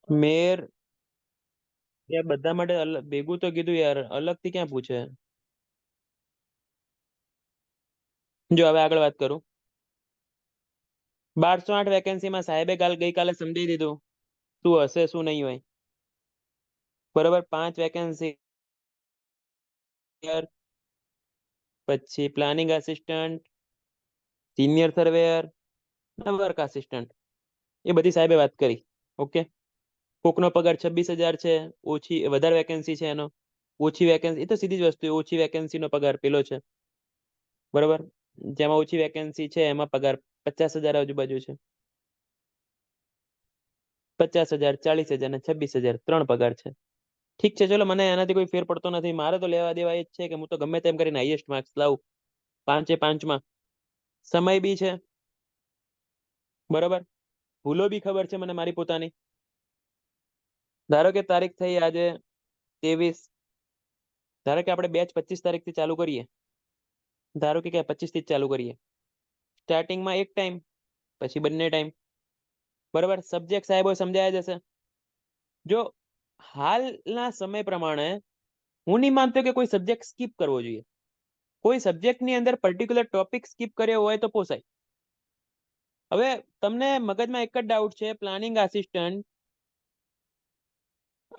મેર યાર બધા માટે ભેગું તો કીધું યાર, અલગથી ક્યાં પૂછે. જો હવે આગળ વાત કરું. 1208 વેકેન્સીમાં સાહેબે ગઈકાલે સમજી દીધું શું હશે શું નહીં હોય. બરોબર, 5 વેકેન્સી. પછી planning assistant, senior surveyor, work assistant, એ બધી સાહેબે વાત કરી. ઓકે. કોકનો પગાર 26,000 છે, ઓછી વધારે વેકેન્સી છે એનો. ઓછી વેકેન્સી એ તો સીધી જ વસ્તુ, ઓછી વેકેન્સી નો પગાર પેલો છે. બરોબર. જેમાં ઓછી વેકેન્સી છે એમાં પગાર 50,000 આજુબાજુ છે. 50,000, 40,000 ને 26,000 3 પગાર છે. ઠીક છે, ચલો મને એનાથી કોઈ ફેર પડતો નથી. મારે તો લેવા દેવા એ જ છે કે હું તો ગમે તેમ કરીને હાઈએસ્ટ માર્ક્સ લાવું, 5 એ 5માં. સમય બી છે. બરોબર. ભૂલો બી ખબર છે મને મારી પોતાની. ધારો કે તારીખ થઈ આજે 23. ધારો કે આપણે બેચ 25 તારીખથી ચાલુ કરીએ. ધારો કે 25 થી જ ચાલુ કરીએ. સ્ટાર્ટિંગમાં એક ટાઈમ, પછી બંને ટાઈમ. બરોબર. સબ્જેક્ટ સાહેબો સમજાયા જશે. જો હાલના સમય પ્રમાણે હું નહીં માનતો કે કોઈ સબ્જેક્ટ સ્કીપ કરવો જોઈએ. કોઈ સબ્જેક્ટની અંદર પર્ટિક્યુલર ટોપિક સ્કીપ કર્યો હોય તો પોસાય. હવે તમને મગજમાં એક જ ડાઉટ છે પ્લાનિંગ આસિસ્ટન્ટ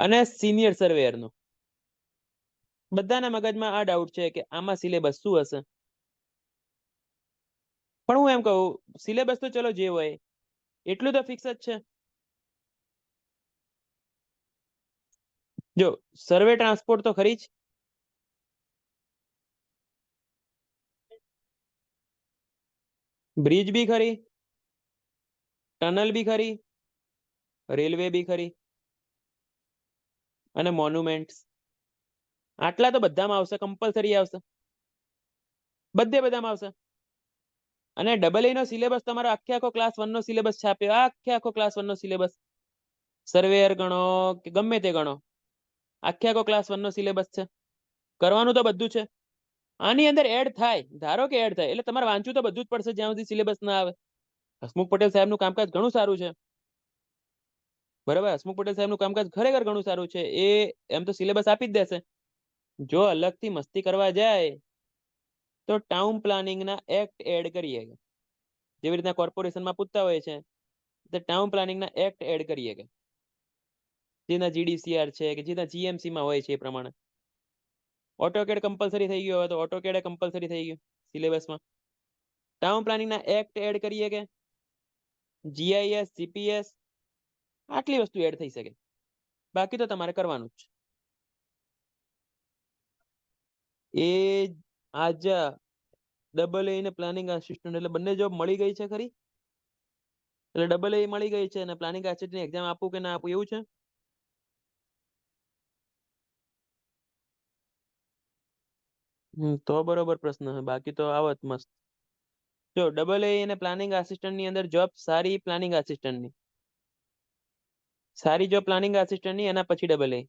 અને સિનિયર સર્વેયરનો. બધાના મગજમાં આ ડાઉટ છે કે આમાં સિલેબસ શું હશે. પણ હું એમ કહું, સિલેબસ તો ચલો જે હોય એટલું તો ફિક્સ જ છે. જો સર્વે ટ્રાન્સપોર્ટ તો ખરી જ, બ્રિજ બી ખરી, ટનલ બી ખરી, રેલવે બી ખરી, અને મોન્યુમેન્ટ્સ. આટલા તો બધામાં આવશે, કમ્પલસરી આવશે. બધામાં આવશે. અને ડબલ નો સિલેબસ તમારો આખો ક્લાસ 1 નો સિલેબસ છાપ્યો, આખો ક્લાસ 1 નો સિલેબસ. સર્વેયર ગણો કે ગમે તે ગણો, આખો ક્લાસ 1 નો સિલેબસ છે. કરવાનું તો બધું છે. આની અંદર એડ થાય, ધારો કે એડ થાય એટલે તમારે વાંચવું તો બધું જ પડશે જ્યાં સુધી સિલેબસ ના આવે. હસમુખ પટેલ સાહેબનું કામકાજ ઘણું સારું છે. બરાબર. હસમુખ પટેલ સાહેબનું કામકાજ ખરેખર ઘણું સારું છે. એ એમ તો સિલેબસ આપી જ દેશે. જો અલગથી મસ્તી કરવા જાય તો ટાઉન પ્લાનિંગના એક્ટ એડ કરીએ. જેવી રીતના કોર્પોરેશનમાં પૂછતા હોય છે, તો ટાઉન પ્લાનિંગના એક્ટ એડ કરીએ કે જેના જીડીસીઆર છે કે જેના જીએમસીમાં હોય છે એ પ્રમાણે. ઓટોકેડ કમ્પલસરી થઈ ગયો હોય તો ઓટોકેડ કમ્પલસરી થઈ ગયું સિલેબસમાં. ટાઉન પ્લાનિંગના એક્ટ એડ કરીએ કે જીઆઈએસ, જીપીએસ, આટલી વસ્તુ એડ થઈ શકે. બાકી તો તમારે કરવાનું જ. એ આજા ડબલ એ ને પ્લાનિંગ આસિસ્ટન્ટ એટલે બંને જોબ મળી ગઈ છે ખરી. એટલે ડબલ એ મળી ગઈ છે અને પ્લાનિંગ આસિસ્ટન્ટની એક્ઝામ આપું કે ના આપું એવું છે. તો બરોબર પ્રશ્ન છે, બાકી તો આવત મસ્ત. જો ડબલ એ અને પ્લાનિંગ આસિસ્ટન્ટની અંદર જોબ સારી, પ્લાનિંગ આસિસ્ટન્ટની સારી જોબ, પ્લાનિંગ આસિસ્ટન્ટની એના પછી ડબલ એ.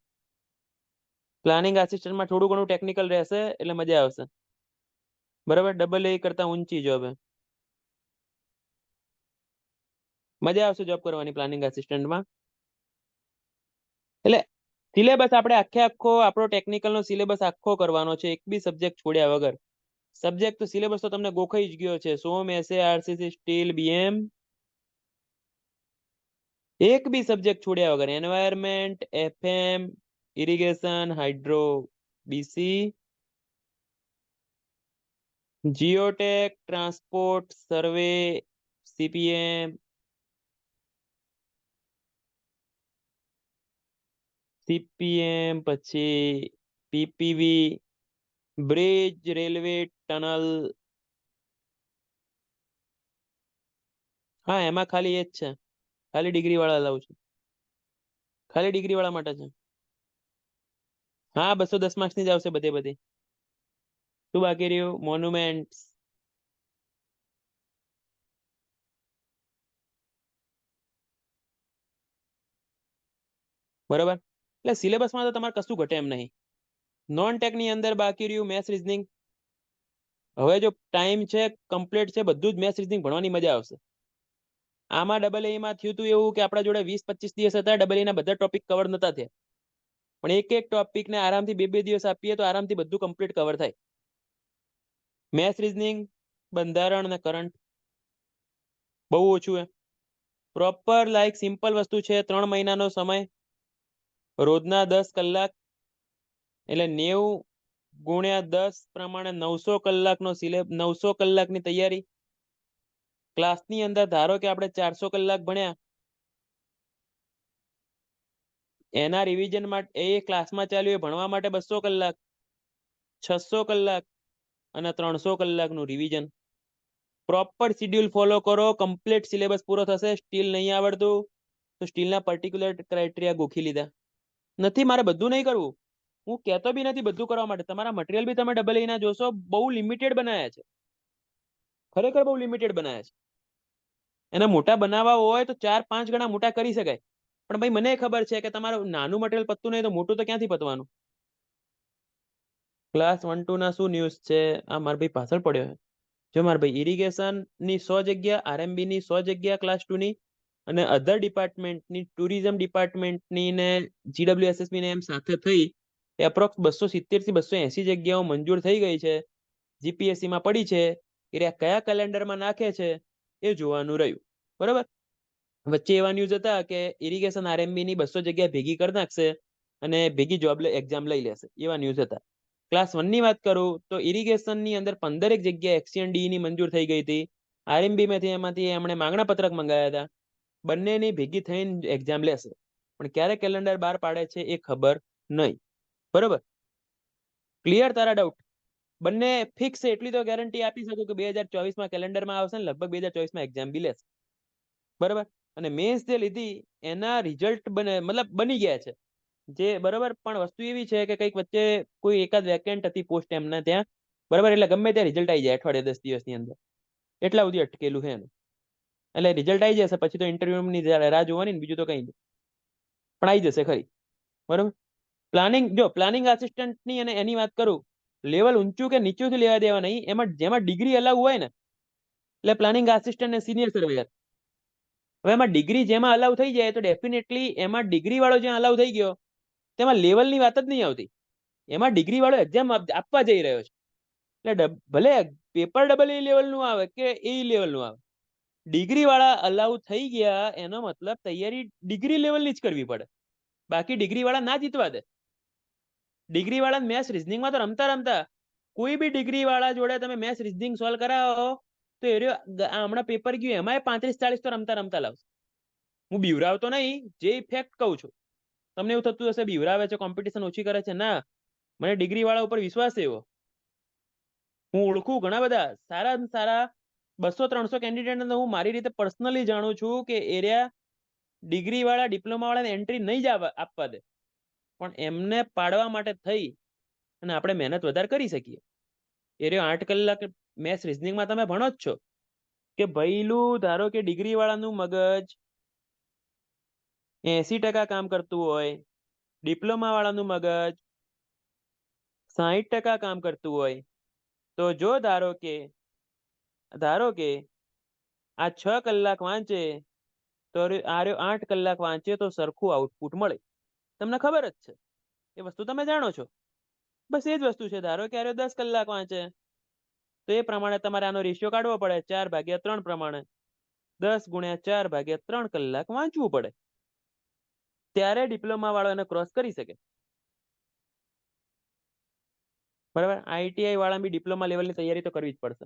પ્લાનિંગ આસિસ્ટન્ટમાં થોડું ઘણું ટેકનિકલ રહેશે એટલે મજા આવશે. બરાબર. ડબલ એ કરતા ઊંચી જોબ હે. મજા આવશે જોબ કરવાની પ્લાનિંગ આસિસ્ટન્ટમાં. એટલે સિલેબસ આપણે આખો આપણો ટેકનિકલ નો સિલેબસ આખો કરવાનો છે, એક બી સબ્જેક્ટ છોડ્યા વગર. સબ્જેક્ટ તો સિલેબસ તો તમને ગોખાઈ જ ગયો છે. સોમ, એસએ, આરસીસી, સ્ટીલ, બીએમ, એક બી સબ્જેક્ટ છોડ્યા વગર. Environment, FM, irrigation, hydro, BC, geotech, transport, survey, CPM, પછી પીપીવી, બ્રિજ, રેલવે, ટનલ. હા, એમાં ખાલી એ જ છે, ખાલી ડિગ્રી વાળા લાવું છું. ખાલી ડિગ્રી વાળા માટે છે. હા, 210 માર્ક્સ ની જ આવશે બધે બધી. શું બાકી રહ્યું? મોન્યુમેન્ટ. બરોબર. એટલે સિલેબસમાં તો તમારે કશું ઘટે એમ નહીં. નોન ટેકની અંદર બાકી રહ્યું મેથ્સ, રીઝનિંગ. હવે જો ટાઈમ છે, કમ્પ્લીટ છે, બધું જ મેથ્સ રીઝનિંગ ભણવાની મજા આવશે. આમાં ડબલ એ માં થયું હતું એવું કે આપણા જોડે 20-25 દિવસ હતા, ડબલ એ ના બધા ટોપિક કવર નતા થયા, પણ એક એક ટોપિક ને આરામથી 2-2 દિવસ આપીએ તો આરામથી બધું કમ્પ્લીટ કવર થાય. મેથ્સ, રીઝનિંગ, બંધારણ અને કરંટ બહુ ઓછું છે. પ્રોપર લાઈક સિમ્પલ વસ્તુ છે. 3 મહિનાનો સમય, રોજના 10 કલાક, એટલે 90 ગુણ્યા 10 પ્રમાણે 900 કલાકનો 900 કલાકની તૈયારી. ક્લાસની અંદર ધારો કે આપણે 400 કલાક ભણ્યા, એના રિવિઝન માટે એ ક્લાસમાં ચાલ્યું એ ભણવા માટે 200 કલાક, 600 કલાક અને 300 કલાકનું રિવિઝન. પ્રોપર શિડ્યુલ ફોલો કરો, કમ્પ્લીટ સિલેબસ પૂરો થશે. સ્ટીલ નહીં આવડતું તો સ્ટીલના પર્ટિક્યુલર ક્રાઇટેરિયા ગોખી લીધા. નથી મારે બધું નહીં કરવું, હું કહેતો બી નથી બધું કરવા માટે. તમારા મટીરિયલ બી તમે ડબલ એના જોશો, બહુ લિમિટેડ બનાવ્યા છે, ખરેખર બહુ લિમિટેડ બનાવ્યા છે. એને મોટા બનાવવા હોય તો 4-5 ગણા મોટા કરી શકાય, પણ ભાઈ મને ખબર છે કે તમારું નાનું મટીરિયલ પતતું નહીં તો મોટું તો ક્યાંથી પતવાનું. ક્લાસ 1-2 ના શું ન્યૂઝ છે? આ મારા ભાઈ પાછળ પડ્યો છે. જો મારા ભાઈ ઇરિગેશન ની 100 જગ્યા, આરએમબી ની 100 જગ્યા ક્લાસ 2 ની, અને અધર ડિપાર્ટમેન્ટની, ટુરિઝમ ડિપાર્ટમેન્ટની ને GWSSB ને એમ સાથે થઈ એપ્રોક્સ 270 થી 280 જગ્યાઓ મંજૂર થઈ ગઈ છે, જીપીએસસી માં પડી છે. એ કયા કેલેન્ડરમાં નાખે છે એ જોવાનું રહ્યું. બરાબર. વચ્ચે એવા ન્યૂઝ હતા કે ઇરિગેશન આરએમબી ની 200 જગ્યા ભેગી કરી નાખશે અને ભેગી જોબ એક્ઝામ લઈ લેશે, એવા ન્યૂઝ હતા. ક્લાસ 1 ની વાત કરું તો ઇરિગેશન ની અંદર 15 જગ્યા એક્સીએનડી ની મંજૂર થઈ ગઈ હતી. આરએમબી એમાંથી એમણે માંગણા પત્રક મંગાવ્યા હતા. બંનેની ભેગી થઈને એક્ઝામ લેશે, પણ ક્યારે કેલેન્ડર બહાર પાડે છે એ ખબર નહીં. બરોબર, ક્લિયર તારા ડાઉટ? બંને ફિક્સ એટલી તો ગેરંટી આપી શકું કે 2024 માં કેલેન્ડરમાં આવશે ને લગભગ 2024 માં એક્ઝામ બી લેશે. બરાબર. અને મેન્સ જે લીધી એના રિઝલ્ટ બની ગયા છે જે, બરાબર. પણ વસ્તુ એવી છે કે કંઈક વચ્ચે કોઈ એકાદ વેકેન્ટ હતી પોસ્ટ એમના ત્યાં, બરાબર, એટલે ગમે ત્યાં રિઝલ્ટ આવી જાય અઠવાડિયા 10 દિવસની અંદર, એટલા સુધી અટકેલું છે એનું. એટલે રિઝલ્ટ આવી જશે પછી તો ઇન્ટરવ્યુની રાહ જોવાની ને, બીજું તો કંઈ નહીં, પણ આવી જશે ખરી. બરાબર. પ્લાનિંગ, જો પ્લાનિંગ આસિસ્ટન્ટની અને એની વાત કરું, લેવલ ઊંચું કે નીચું લેવા દેવા નહીં, એમાં જેમાં ડિગ્રી અલાઉ હોય ને, એટલે પ્લાનિંગ આસિસ્ટન્ટ ને સિનિયર સર્વેયર. હવે એમાં ડિગ્રી જેમાં અલાઉ થઈ જાય તો ડેફિનેટલી એમાં ડિગ્રી વાળો જ્યાં અલાઉ થઈ ગયો તેમાં લેવલની વાત જ નહીં આવતી. એમાં ડિગ્રી વાળો એક્ઝામ આપવા જઈ રહ્યો છે, એટલે ભલે પેપર ડબલ એ લેવલનું આવે કે એ લેવલનું આવે, ડિગ્રી વાળા અલાઉ થઈ ગયા એનો મતલબ તૈયારી ડિગ્રી લેવલની જ કરવી પડે, બાકી ડિગ્રી વાળા ના જીતવા દે. ડિગ્રી વાળા મેથ્સ રીઝનિંગમાં તો રમતા રમતા, કોઈ બી ડિગ્રી વાળા જોડે તમે મેથ્સ રીઝનિંગ સોલ્વ કરાવો તો એ હમણાં પેપર ગયું એમાંય 35-40 તો રમતા રમતા લાવશે. હું બીવરાવતો નહીં, જે ફેક્ટ કહું છું. તમને એવું થતું હશે બીવરાવે છે, કોમ્પિટિશન ઓછી કરે છે, ના, મને ડિગ્રી વાળા ઉપર વિશ્વાસ એવો. હું ઓળખું ઘણા બધા સારા 200-300 કેન્ડિડેટ હું મારી રીતે પર્સનલી જાણું છું કે એરિયા ડિગ્રી વાળા, ડિપ્લોમા વાળાને એન્ટ્રી નહીં જ આપવા દે, પણ એમને પાડવા માટે થઈ અને આપણે મહેનત વધારે કરી શકીએ. એ 8 કલાક મેથ્સ રીઝનિંગમાં તમે ભણો જ છો કે ભઈલું, ધારો કે ડિગ્રી વાળાનું મગજ 80% કામ કરતું હોય, ડિપ્લોમા વાળાનું મગજ 60% કામ કરતું હોય, તો જો ધારો કે આ 6 કલાક વાંચે તો આર્યો 8 કલાક વાંચે તો સરખું આઉટપુટ મળે. તમને ખબર જ છે, એ વસ્તુ તમે જાણો છો. બસ એ જ વસ્તુ છે. ધારો કે આર્યો 10 કલાક વાંચે તો એ પ્રમાણે તમારે આનો રેશિયો કાઢવો પડે 4/3 પ્રમાણે. 10 × 4/3 કલાક વાંચવું પડે, ત્યારે ડિપ્લોમા વાળો એને ક્રોસ કરી શકે. બરાબર. આઈટીઆઈ વાળા બી ડિપ્લોમા લેવલની તૈયારી તો કરવી જ પડશે.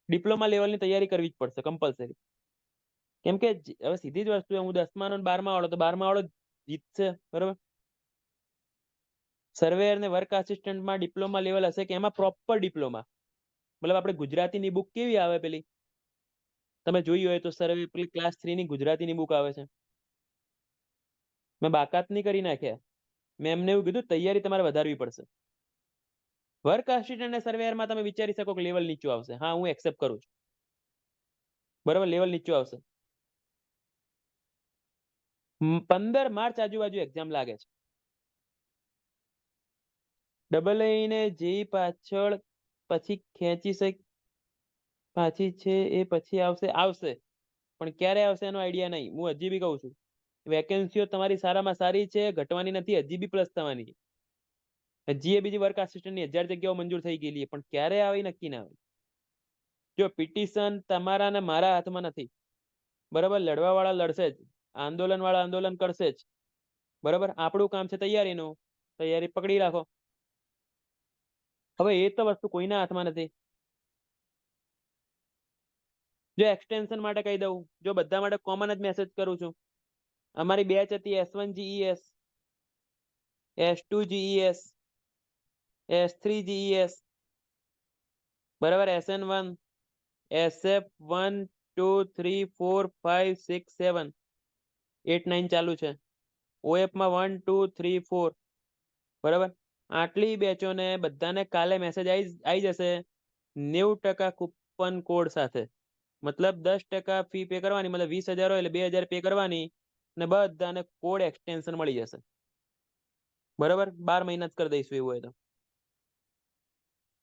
ડિપ્લોમા લેવલની તૈયારી કરવી જ પડશે કમ્પલસરી. કેમ કે હવે સીધી જ વસ્તુ, હું 10મા નો 12મા વાળો, તો 12મા વાળો જીતશે. બરાબર. સર્વેયર ને વર્ક આસિસ્ટન્ટમાં ડિપ્લોમા લેવલ હશે કે એમાં પ્રોપર ડિપ્લોમા, મતલબ આપણે ગુજરાતીની બુક કેવી આવે પેલી, તમે જોઈ હોય તો સર્વે પેલી ક્લાસ 3 ની ગુજરાતીની બુક આવે છે. મેં બાકાત નહીં કરી નાખ્યા, મેં એમને એવું કીધું તૈયારી તમારે વધારવી પડશે. વર્ક આસિસ્ટન્ટ અને સર્વેયરમાં તમે વિચારી શકો કે લેવલ નીચું આવશે. હા, હું એક્સેપ્ટ કરું છું. બરાબર, લેવલ નીચું આવશે. 15 માર્ચ આજુબાજુ એક્ઝામ લાગે છે. ડબલ ને જે પાછળ પછી ખેંચી પાછી છે એ પછી આવશે. પણ ક્યારે આવશે એનો આઈડિયા નહીં. હું હજી બી કહું છું, વેકેન્સીઓ તમારી સારામાં સારી છે, ઘટવાની નથી, હજી બી પ્લસ થવાની. હજી એ બીજી વર્ક આસિસ્ટન્ટની 1000 જગ્યાઓ મંજૂર થઈ ગયેલી, પણ ક્યારે આવી નક્કી ના આવે. જો પિટિશન તમારા ને મારા હાથમાં નથી, બરાબર. લડવા વાળા લડશે જ, આંદોલન વાળા આંદોલન કરશે જ, બરાબર. આપણું કામ છે તૈયારીનું, તૈયારી પકડી રાખો. હવે એ તો વસ્તુ કોઈના હાથમાં નથી. જો એક્સટેન્શન માટે કહી દઉં, જો બધા માટે કોમન જ મેસેજ કરું છું. અમારી બેચ હતી S1 GES, S2 GES, S3 GES, બરાબર. SN1, SF 1 2 3 4 5 6 7 8 9 ચાલુ છે. OF માં 1 2 3 4, બરાબર. આટલી બેચોને બધાને કાલે મેસેજ આવી જશે 90% કૂપન કોડ સાથે. મતલબ 10% ફી પે કરવાની, મતલબ 20,000 હોય એટલે 2,000 પે કરવાની, ને બધાને કોડ એક્સટેન્શન મળી જશે, બરાબર. 12 મહિના જ કરી દઈશું એવું હોય તો.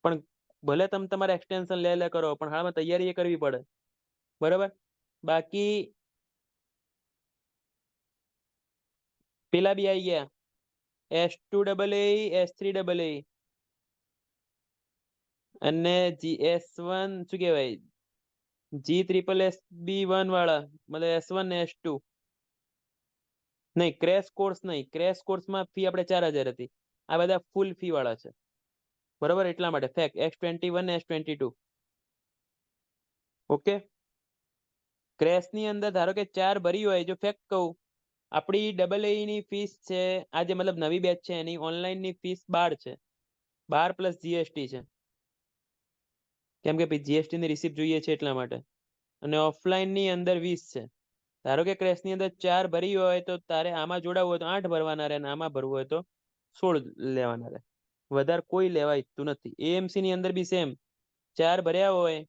પણ ભલે તમે તમારે એક્સટેન્શન લે કરો, પણ હાલમાં તૈયારી એ કરવી પડે, બરાબર. બાકી પેલા બી આવી ગયા, S2AA, S3AA અને S1 શું કહેવાય, GSSB1 વાળા, મતલબ S1 ને S2. નહીં, ક્રેશ કોર્સ નહીં. ક્રેશ કોર્સમાં ફી આપણે 4,000 હતી. આ બધા ફૂલ ફી વાળા છે, બરાબર. એટલા માટે ફેક S21 ને S22. ઓકે. ક્રેશ ની અંદર ધારો કે 4 ભરી હોય, જો ફેક કહું, આપણી AA ની ફીસ છે આજે, મતલબ નવી બેચ છે એની ઓનલાઈન ની ફીસ 12 છે, 12 પ્લસ GST છે. કેમ કે GST ની રિસિપ્ટ જોઈએ છે એટલા માટે. અને ઓફલાઈન ની અંદર 20 છે. ધારો કે ક્રેશ ની અંદર 4 ભરી હોય તો તારે આમાં જોડાવવું હોય તો 8 ભરવાના રહે, અને આમાં ભરવું હોય તો 16 લેવાના રહે. વધારે કોઈ લેવા ઈચ્છતું નથી. AMC ની અંદર બી સેમ, 4 ભર્યા હોય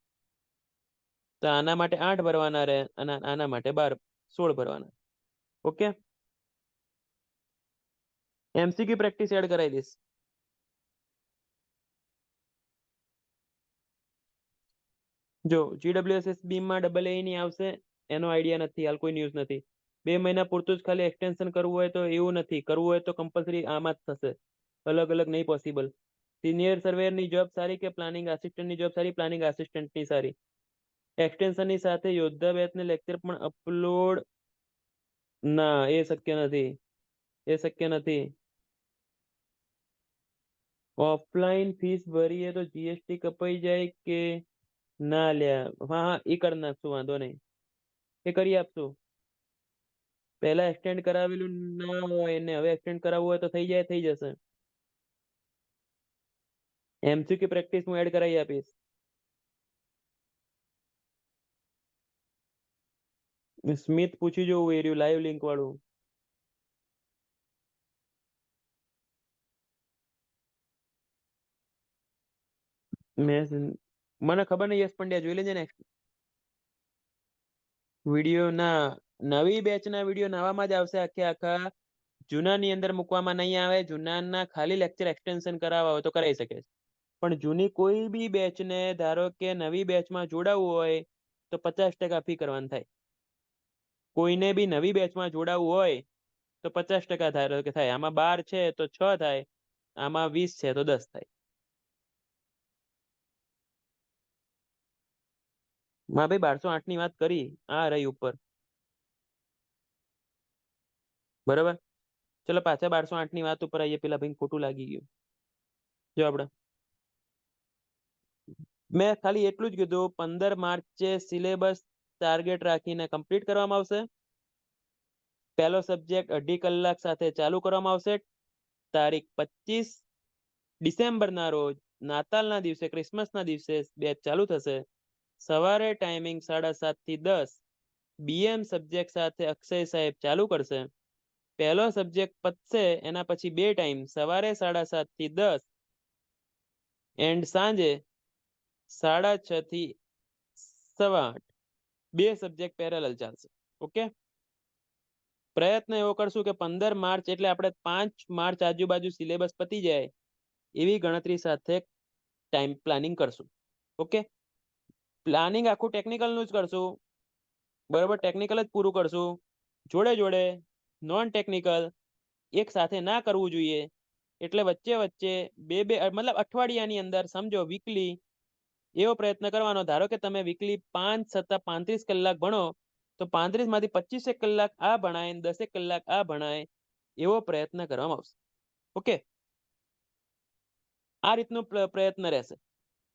તો આના માટે 8 ભરવાના રહે, અને આના માટે 16 ભરવાના. ઓકે. MCQ પ્રેક્ટિસ એડ કરાવી દઈશ. જો GWSSB માં AA ની આવશે, એનો આઈડિયા નથી હાલ, કોઈ ન્યૂઝ નથી. 2 મહિના પૂરતું જ ખાલી એક્સટેન્શન કરવું હોય તો એવું નથી, કરવું હોય તો કમ્પલસરી આમાં જ થશે, અલગ અલગ નહીં પોસિબલ. સિનિયર સર્વેયર ની જોબ સારી કે પ્લાનિંગ આસિસ્ટન્ટ ની જોબ સારી? પ્લાનિંગ આસિસ્ટન્ટ ની સારી. એક્સટેન્શન ની સાથે યોદ્ધા બેચ ને લેક્ચર પણ અપલોડ, ના એ શક્ય નથી, એ શક્ય નથી. ઓફલાઈન ફીસ ભરીએ તો GST કપાઈ જાય કે ના લ્યા? હા હા, એ કરી નાખશું, વાંધો નહીં, એ કરી આપશું. પહેલા એક્સટેન્ડ કરાવેલું ના હોય ને હવે એક્સટેન્ડ કરાવવું હોય તો થઈ જાય, થઈ જશે. MCQ પ્રેક્ટિસ હું એડ કરાવી આપીશ. સ્મિત પૂછી જોવું, એ રહ્યું લાઈવ લિંક વાળું. મને ખબર નહીં, યશ પંડ્યા જોઈ લેજે ને. વિડીયો ના, નવી બેચ ના વિડીયો નવામાં જ આવશે. આખા જૂના ની અંદર મૂકવામાં નહીં આવે. જૂનાના ખાલી લેક્ચર એક્સટેન્શન કરાવવા હોય તો કરાવી શકે છે, પણ જૂની કોઈ બી બેચ ને ધારો કે નવી બેચમાં જોડાવવું હોય તો 50% ફી કરવાનું થાય. કોઈને બી નવી બેચમાં જોડાવવું હોય તો 50% ધારો કે થાય. આમાં 12 છે તો 6 થાય, આમાં 20 છે તો 10 થાય. માં ભાઈ 1208 ની વાત કરી, આ રહી ઉપર, બરાબર. ચલો પાછા 1208 ની વાત ઉપર આવીએ. પેલા ભાઈ ખોટું લાગી ગયું. જો આપડે, મેં ખાલી એટલું જ કીધું 15 માર્ચે સિલેબસ ટાર્ગેટ રાખીને કમ્પ્લીટ કરવામાં આવશે. પહેલો સબ્જેક્ટ 2.5 કલાક સાથે ચાલુ કરવામાં આવશે. તારીખ 25 ડિસેમ્બરના રોજ, નાતાલના દિવસે, ક્રિસમસના દિવસે બેચ ચાલુ થશે. સવારે ટાઈમિંગ 7:30 થી 10. BM સબ્જેક્ટ સાથે અક્ષય સાહેબ ચાલુ કરશે. પહેલો સબ્જેક્ટ પતશે એના પછી 2 ટાઈમ, સવારે 7:30 થી 10 એન્ડ સાંજે 6:30 થી 8:15. 2 સબ્જેક્ટ પેરેલલ ચાલશે. ઓકે. પ્રયત્ન એવો કરશું કે 15 માર્ચ એટલે આપણે 5 માર્ચ આજુબાજુ સિલેબસ પતી જાય એવી ગણતરી સાથે ટાઈમ પ્લાનિંગ કરશું. ઓકે. પ્લાનિંગ આખું ટેકનિકલ નું જ કરશું. બરાબર, ટેકનિકલ જ પૂરું કરશું, જોડે જોડે નોન ટેકનિકલ એક સાથે ના કરવું જોઈએ. એટલે વચ્ચે વચ્ચે બે મતલબ અઠવાડિયાની અંદર સમજો વીકલી એવો પ્રયત્ન કરવાનો. ધારો કે તમે વીકલી 5 સત્તા 35 કલાક ભણો, તો 35 માંથી 25 કલાક આ ભણાય, 10 કલાક આ ભણાય, એવો પ્રયત્ન કરવામાં આવશે. ઓકે, આ રીતનો પ્રયત્ન રહેશે.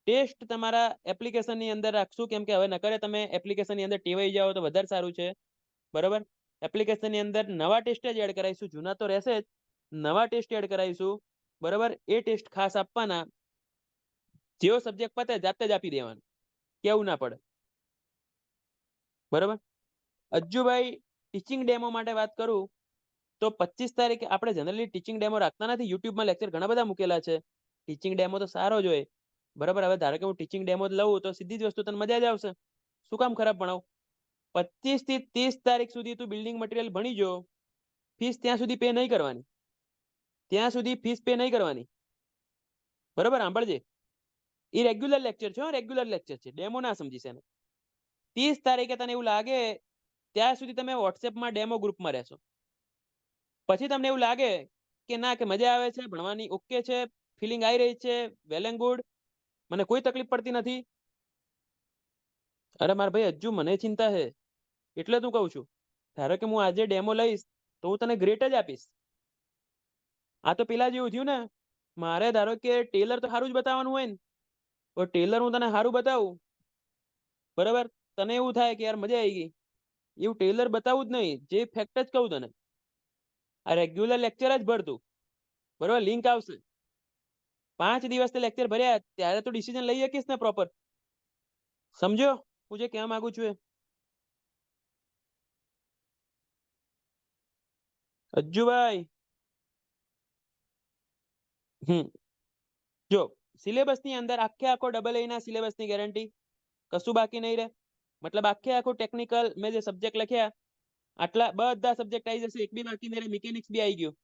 ટેસ્ટ તમારા એપ્લિકેશનની અંદર રાખશું, કેમ કે હવે નકરે તમે એપ્લિકેશનની અંદર ટેવાઈ જાઓ તો વધારે સારું છે. બરાબર, એપ્લિકેશનની અંદર નવા ટેસ્ટ જ એડ કરાવીશું, જૂના તો રહેશે જ, નવા ટેસ્ટ એડ કરાવીશું. બરાબર, એ ટેસ્ટ ખાસ આપવાના. જેવો સબ્જેક્ટ પતે જાતે જ આપી દેવાનું, કેવું ના પડે. બરાબર, અજ્જુભાઈ ટીચિંગ ડેમો માટે વાત કરું તો 25 તારીખે આપણે જનરલી ટીચિંગ ડેમો રાખતા નથી. યુટ્યુબમાં લેક્ચર ઘણા બધા મૂકેલા છે, ટીચિંગ ડેમો તો સારો જ હોય. બરાબર, હવે ધારો કે હું ટીચિંગ ડેમો લઉં તો સીધી જ વસ્તુ તને મજા જ આવશે. શું કામ ખરાબ ભણાવું? 25 થી 30 તારીખ સુધી તું બિલ્ડિંગ મટીરિયલ ભણી જો, ફીસ ત્યાં સુધી પે નહીં કરવાની, ત્યાં સુધી ફીસ પે નહીં કરવાની. બરાબર, સાંભળજે, એ રેગ્યુલર લેક્ચર છે, રેગ્યુલર લેક્ચર છે, ડેમો ના સમજીશ એને. 30 તારીખે તને એવું લાગે ત્યાં સુધી તમે વોટ્સએપમાં ડેમો ગ્રુપમાં રહેશો. પછી તમને એવું લાગે કે ના, કે મજા આવે છે ભણવાની, ઓકે છે, ફિલિંગ આવી રહી છે, વેલ એન્ડ ગુડ, મને કોઈ તકલીફ પડતી નથી. અરે મારા ભાઈ હજુ મને ચિંતા છે, એટલે તું કહું છું. ધારો કે હું આજે ડેમો લઈશ તો હું તને ગ્રેટ જ આપીશ. આ તો પેલા જેવું થયું ને, મારે ધારો કે ટેલર તો સારું જ બતાવવાનું હોય ને, તો ટેલર હું તને સારું બતાવું, બરાબર, તને એવું થાય કે યાર મજા આવી ગઈ, એવું ટેલર બતાવું જ નહીં, જે ફેક્ટ જ કહું તને. આ રેગ્યુલર લેક્ચર જ ભરતું, બરાબર, લિંક આવશે. 5 દિવસ લેક્ચર ભર્યા ત્યારે તો ડિસિઝન લઈ શકીશ ને પ્રોપર. સમજો હું જે કહેવા માંગુ છું એ? અજ્જુભાઈ, જો સિલેબસ ની અંદર આખો ડબલ એ ના સિલેબસ ની ગેરંટી, કશું બાકી નહીં રહે. મતલબ આખું ટેકનિકલ મેં જે સબ્જેક્ટ લખ્યા આટલા બધા સબ્જેક્ટ આવી જશે, એક બી બાકી નહીં રહે. મિકેનિક્સ બી આવી ગયું,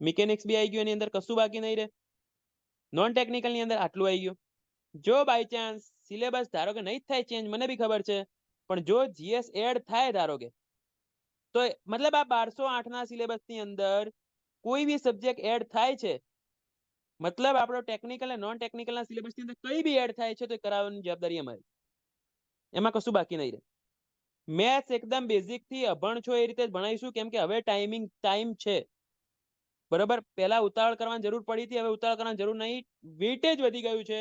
મિકેનિક્સ બી આવી ગયું, એની અંદર કશું બાકી નહીં રહે. નોન ટેકનિકલ ની અંદર આટલું આવી ગયું. જો બાય ચાન્સ સિલેબસ ધારો કે નહીં થાય ચેન્જ, મને બી ખબર છે, પણ જો જીએસ એડ થાય ધારો કે, તો મતલબ આ 1208 ના સિલેબસ ની અંદર કોઈ બી સબ્જેક્ટ એડ થાય છે, મતલબ આપણો ટેકનિકલ અને નોન ટેકનિકલ ના સિલેબસ ની અંદર કઈ બી એડ થાય છે, તો કરાવવાની જવાબદારી અમારી, એમાં કશું બાકી નહીં રહે. મેથ્સ એકદમ બેઝિક થી અભણ છો એ રીતે જ ભણાવીશું, કેમ કે હવે ટાઈમ છે. બરાબર, પહેલા ઉતાવળ કરવાની જરૂર પડી હતી, હવે ઉતાવળ કરવાની જરૂર નહીં, વેટેજ વધી ગયું છે.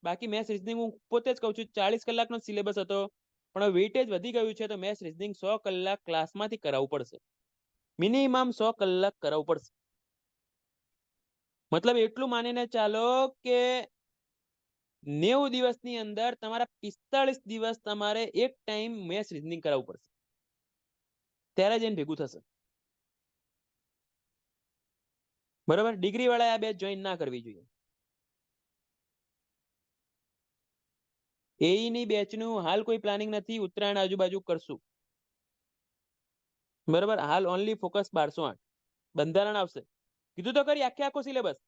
બાકી મેથ્સ રીઝનિંગ હું પોતે જ કહું છું 40 કલાકનો સિલેબસ હતો, પણ વેટેજ વધી ગયું છે, તો મેથ્સ રીઝનિંગ 100 કલાક ક્લાસમાંથી કરાવવું પડશે, મિનિમમ 100 કલાક કરાવવું પડશે. મતલબ એટલું માનીને ચાલો કે 90 દિવસની અંદર તમારા 45 દિવસ તમારે એક ટાઈમ મેથ્સ રીઝનિંગ કરાવવું પડશે, ત્યારે જઈને ભેગું થશે. બરાબર, ડિગ્રી વાળા આ બેચ જોઈન ના કરવી જોઈએ. એઈ ની બેચનું હાલ કોઈ પ્લાનિંગ નથી, ઉત્તરાયણ આજુબાજુ કરશું. બરાબર, હાલ ઓનલી ફોકસ 1208 બંધારણ આવશે. કીધું તો કરી, આખો સિલેબસ,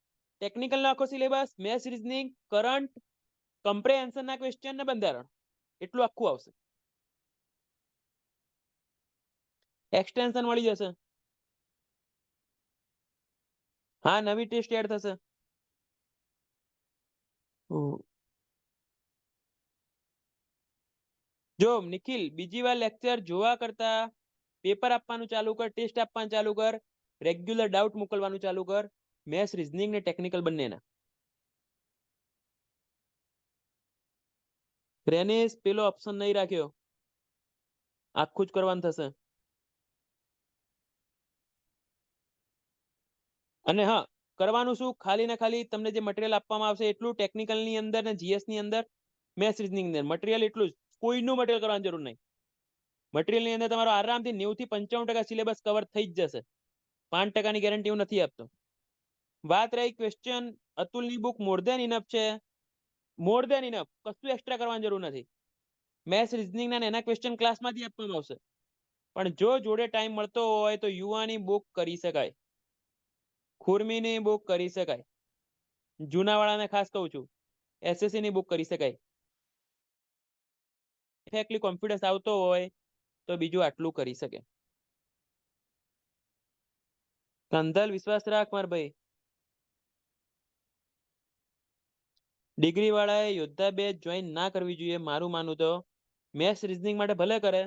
ટેકનિકલ નો આખો સિલેબસ, મેથ્સ રીઝનિંગ, કરંટ, કમ્પ્રેહેન્શન ના ક્વેશ્ચન ને બંધારણ, એટલું આખું આવશે. એક્સટેન્શન મળી જશે. હા, નવી ટેસ્ટ એડ થશે. જો નિખિલ, બીજી વાર લેક્ચર જોવા કરતા પેપર આપવાનું ચાલુ કર, ટેસ્ટ આપવાનું ચાલુ કર, રેગ્યુલર ડાઉટ મોકલવાનું ચાલુ કર, મેથ્સ રીઝનિંગ ને ટેકનિકલ બંનેના. રેનેશ પેલો ઓપ્શન નહીં રાખ્યો, આખું જ કરવાનું થશે. અને હા, કરવાનું શું, ખાલી ને ખાલી તમને જે મટીરિયલ આપવામાં આવશે એટલું, ટેકનિકલ ની અંદર ને જીએસ ની અંદર, મેથ્સ રીઝનિંગ ની અંદર મટીરિયલ એટલું જ, કોઈનું મટીરિયલ કરવાની જરૂર નહીં. મટીરિયલ ની અંદર તમારો આરામથી 90 થી 95% સિલેબસ કવર થઈ જ જશે. 5% ગેરંટી હું નથી આપતો. વાત રહી ક્વેશ્ચન, અતુલની બુક મોર ધેન ઇનફ છે, મોર ધેન ઇનફ, કશું એક્સ્ટ્રા કરવાની જરૂર નથી. મેથ્સ રીઝનિંગ ના એના ક્વેશ્ચન ક્લાસમાંથી આપવામાં આવશે. પણ જો જોડે ટાઈમ મળતો હોય તો યુવાની બુક કરી શકાય, ખુરમીની બુક કરી શકાય, જૂનાવાળાને ખાસ કહું છું, એસએસસી ની બુક કરી શકાય. કોન્ફિડન્સ આવતો હોય તો બીજું આટલું કરી શકે. કંધલ વિશ્વાસ રાખ માર ભાઈ. ડિગ્રી વાળાએ યોદ્ધા બેચ જોઈન ના કરવી જોઈએ મારું માનવું તો. મેથ્સ રીઝનિંગ માટે ભલે કરે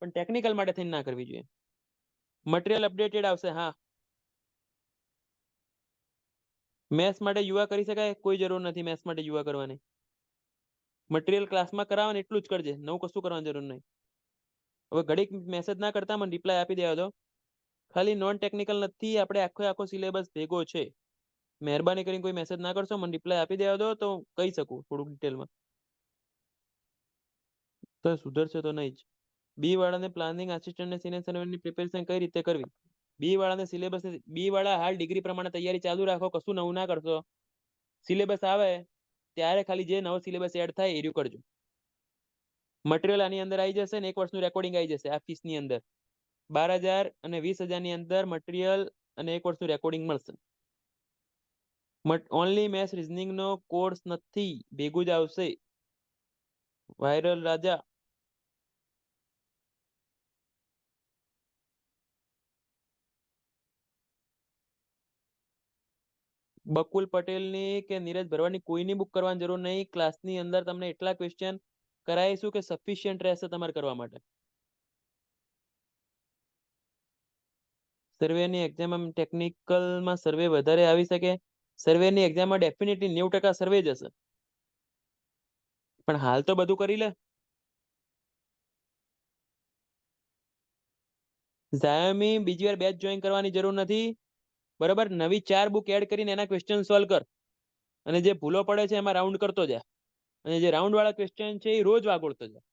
પણ ટેકનિકલ માટે થઈને ના કરવી જોઈએ. મટીરિયલ અપડેટેડ આવશે. હા, મેથ્સ માટે યુવા કરી શકાય, કોઈ જરૂર નથી મેથ્સ માટે યુવા કરવાની. મટીરિયલ ક્લાસમાં કરાવે ને એટલું જ કરજે, નવું કશું કરવાની જરૂર નહીં. હવે ઘડીક મેસેજ ના કરતા મને રિપ્લાય આપી દેવા દો. ખાલી નોન ટેકનિકલ નથી, આપણે આખો સિલેબસ ભેગો છે. મહેરબાની કરીને કોઈ મેસેજ ના કરશો, મને રિપ્લાય આપી દેવા દો તો કહી શકું થોડુંક ડિટેલમાં. તો સુધરશે તો નહીં જ. બી વાળાને પ્લાનિંગ આસિસ્ટન્ટ ને સિનિયર સર્વન્ટની પ્રિપેરેશન કઈ રીતે કરવી? બી વાળાને સિલેબસ, બી વાળા હાલ ડિગ્રી પ્રમાણે તૈયારી ચાલુ રાખો, કશું નવું ના કરશો. સિલેબસ આવે ત્યારે ખાલી જે નવો સિલેબસ એડ થાય એ રહ્યું કરજો. મટીરિયલ આની અંદર આવી જશે ને 1 વર્ષનું રેકોર્ડિંગ આવી જશે આ ફીસ ની અંદર. 12,000 અને 20,000 ની અંદર મટીરિયલ અને 1 વર્ષનું રેકોર્ડિંગ મળશે. ઓનલી મેથ્સ રીઝનિંગ નો કોર્સ નથી, ભેગું જ આવશે. વાયરલ રાજા. બકુલ પટેલની કે નીરજ ભરવાડની કોઈની બુક કરવાની જરૂર નહીં. ક્લાસની અંદર તમને એટલા ક્વેશ્ચન કરાવીશું કે સફિશિયન્ટ રહેશે તમારે કરવા માટે. સર્વેની એક્ઝામ ટેકનિકલમાં સર્વે વધારે આવી શકે. સર્વેની એક્ઝામમાં ડેફિનેટલી 90% સર્વે જ હશે. પણ હાલ તો બધું કરી લે. ઝાયોમી બીજી વાર બેચ જોઈન કરવાની જરૂર નથી. બરાબર, નવી 4 બુક એડ કરીને એના ક્વેશ્ચન સોલ્વ કર. અને જે ભૂલો પડે છે એમાં રાઉન્ડ કરતો જા. અને જે રાઉન્ડ વાળા ક્વેશ્ચન છે એ રોજ વાગોળતો જા.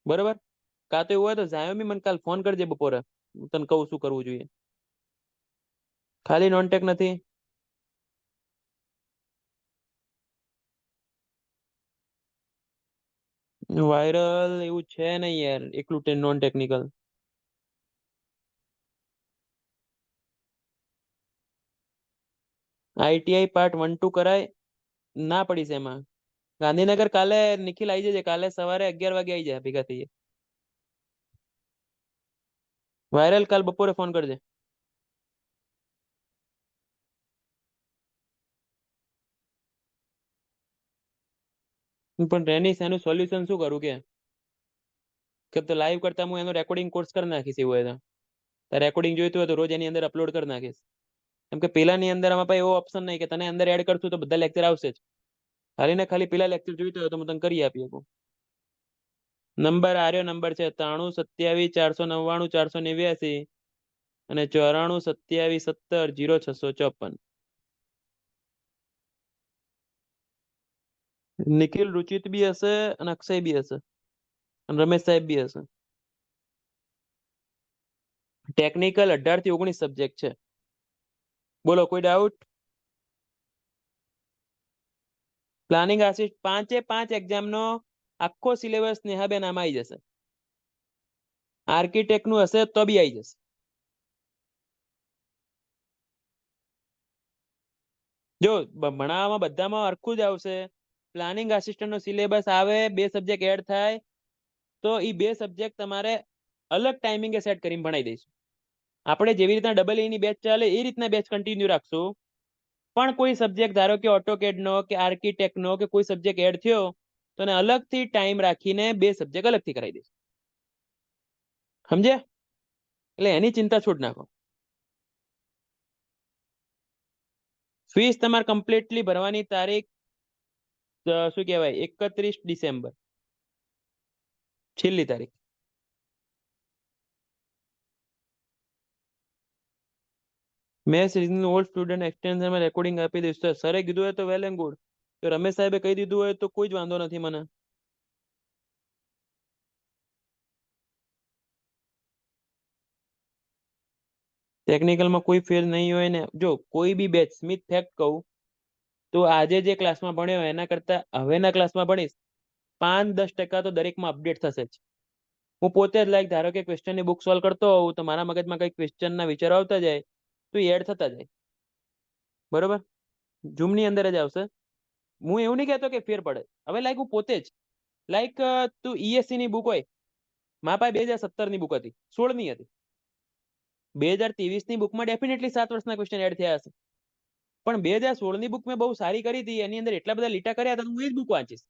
બરાબર, કાં તો એવું હોય તો ઝાયોમી મને કાલ ફોન કરજે બપોરે, હું તને કહું શું કરવું જોઈએ. ખાલી નોન ટેક નથી. વાયરલ એવું છે નહીં યાર, એકલું નોન ટેકનિકલ. આઈટીઆઈ પાર્ટ 1 2 કરાય. ના પડીશ એમાં. ગાંધીનગર કાલે નિખિલ આવી જજે, કાલે સવારે 11 વાગે આવી જાય ભેગા થઈએ. વાયરલ કાલ બપોરે ફોન કરજે. પણ રેનીશ એનું સોલ્યુશન શું કરું કે તો લાઈવ કરતા હું એનો રેકોર્ડિંગ કોર્સ કરી નાખીશ એવું હોય તો. રેકોર્ડિંગ જોઈતું હોય તો રોજ એની અંદર અપલોડ કરી નાખીશ. કેમ કે પેલાની અંદર આમાં એવો ઓપ્શન નહીં કે તને અંદર એડ કરશું તો બધા લેક્ચર આવશે જ. ખાલી ને ખાલી પેલા લેક્ચર જોઈતો હોય તો હું તને કરી આપી શકું. નંબર આર્યો નંબર છે 93 27 499 489 અને 94 27 17 0654. નિખિલ રુચિત બી હશે અને અક્ષય બી હશે અને રમેશ સાહેબ બી હશે. ટેકનિકલ 18 થી 19 સબ્જેક્ટ છે. બોલો કોઈ ડાઉટ? પ્લાનિંગ આસિસ્ટ 5 એક્ઝામ નો આખો સિલેબસ નેહાબેન આમાં આવી જશે. આર્કિટેક્ટ નું હશે તો બી આવી જશે. જો ભણાવવામાં બધામાં હરખું જ આવશે. પ્લાનિંગ આસિસ્ટન્ટ નો સિલેબસ આવે, 2 સબ્જેક્ટ એડ થાય તો એ 2 સબ્જેક્ટ તમારે અલગ ટાઈમિંગે સેટ કરીને ભણાવી દઈશું. આપણે જેવી રીતના ડબલ ની બેચ ચાલે એ રીતના બેચ કન્ટિન્યુ રાખશું. પણ કોઈ સબ્જેક્ટ ધારો કે ઓટોકેડ નો કે આર્કિટેક્ટ નો કે કોઈ સબ્જેક્ટ એડ થયો તો એને અલગથી ટાઈમ રાખીને 2 સબ્જેક્ટ અલગથી કરાવી દઈશું. સમજ્યા? એટલે એની ચિંતા છોડ નાખો. ફીસ તમારે કમ્પ્લીટલી ભરવાની તારીખ શું કહેવાય 31 ડિસેમ્બર છેલ્લી તારીખ. મેથ્સ રીઝનિંગ ઓલ્ડ સ્ટુડન્ટ એક્સટેન્શનમાં રેકોર્ડિંગ આપી દઈશ. સરે કીધું હોય તો વેલ એન્ડ ગુડ. તો રમેશ સાહેબે કહી દીધું હોય તો કોઈ જ વાંધો નથી મને. ટેકનિકલમાં કોઈ ફેર નહીં હોય ને. જો કોઈ બી બેચ સ્મિથ ફેક્ટ કહું તો આજે જે ક્લાસમાં ભણ્યો એના કરતા હવેના ક્લાસમાં ભણીશ 5-10% તો દરેકમાં અપડેટ થશે જ. હું પોતે જ લાઈક ધારો કે ક્વેશ્ચનની બુક સોલ્વ કરતો હોઉં તો મારા મગજમાં કઈ ક્વેશ્ચનના વિચારો આવતા જાય તો એ એડ થતા જાય. બરોબર, ઝૂમની અંદર જ આવશે. હું એવું નહીં કહેતો કે ફેર પડે. હવે લાઈક હું પોતે જ લાઈક તું ઈએસસી ની બુક હોય મારા પાસે 2017 ની બુક હતી, 16 ની હતી. 2023 ની બુકમાં ડેફિનેટલી 7 વર્ષના ક્વેશ્ચન એડ થયા હશે, પણ 2016 ની બુક મેં બહુ સારી કરી હતી, એની અંદર એટલા બધા લીટા કર્યા હતા, હું એ જ બુક વાંચીશ.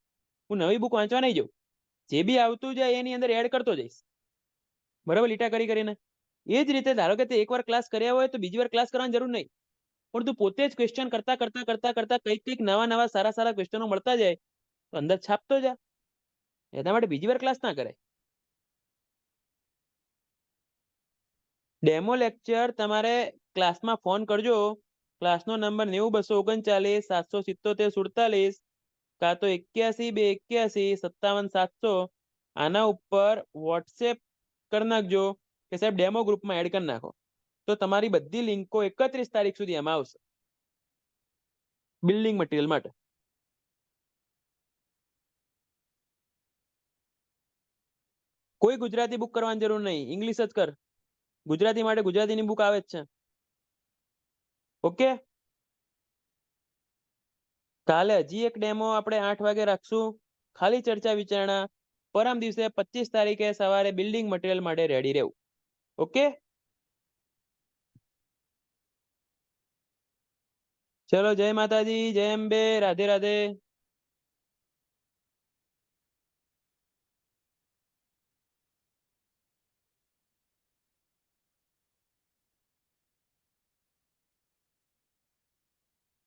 હું નવી બુક વાંચવા નહીં જાઉં, જે બી આવતું જાય એની અંદર એડ કરતો જઈશ, બરાબર, લીટા કરી કરીને. એ જ રીતે ધારો કે તે એકવાર ક્લાસ કર્યા હોય તો બીજી વાર ક્લાસ કરવાની જરૂર નહીં, પણ તું પોતે જ ક્વેશ્ચન કરતા કરતા કરતા કરતા કંઈક નવા સારા સારા ક્વેશ્ચનો મળતા જાય તો અંદર છાપતો જા. એના માટે બીજી વાર ક્લાસ ના કરે. ડેમો લેક્ચર તમારે ક્લાસમાં ફોન કરજો, ક્લાસનો નંબર 90-239-777-47, કાં તો 81-281-57-700. આના ઉપર વોટ્સએપ કરી નાખજો કે સાહેબ ડેમો ગ્રુપમાં એડ કરી નાખો, તો તમારી બધી લિંકો 31 તારીખ સુધી એમાં આવશે બિલ્ડિંગ મટીરિયલ માટે. કોઈ ગુજરાતી બુક કરવાની જરૂર નહીં, ઇંગ્લિશ જ કર. ગુજરાતી માટે ગુજરાતીની બુક આવે જ છે. ઓકે, કાલે હજી એક ડેમો આપણે 8 વાગે રાખશું, ખાલી ચર્ચા વિચારણા. પરમ દિવસે 25 તારીખે સવારે બિલ્ડિંગ મટીરિયલ માટે રેડી રહેવું. ઓકે, ચલો, જય માતાજી, જય અંબે, રાધે રાધે.